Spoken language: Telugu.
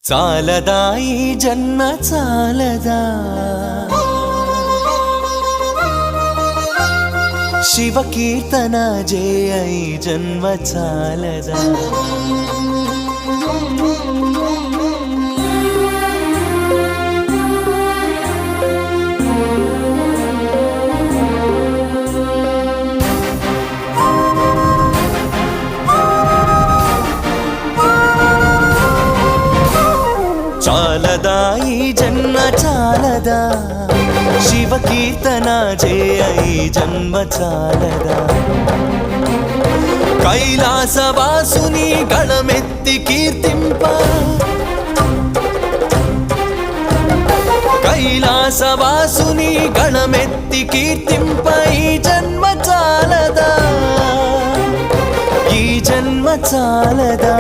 చాలదా ఈ జన్మ చాలదా శివ కీర్తన జయ ఈ జన్మ చాలదా చాలదా ఈ జన్మ చాలదా శివ కీర్తన జయ ఈ జన్మ చాలదా కైలాసవాసుని గళమెత్తి కీర్తింప కైలాసవాసుని గళమెత్తి కీర్తింప ఈ జన్మ చాలదా ఈ జన్మ చాలదా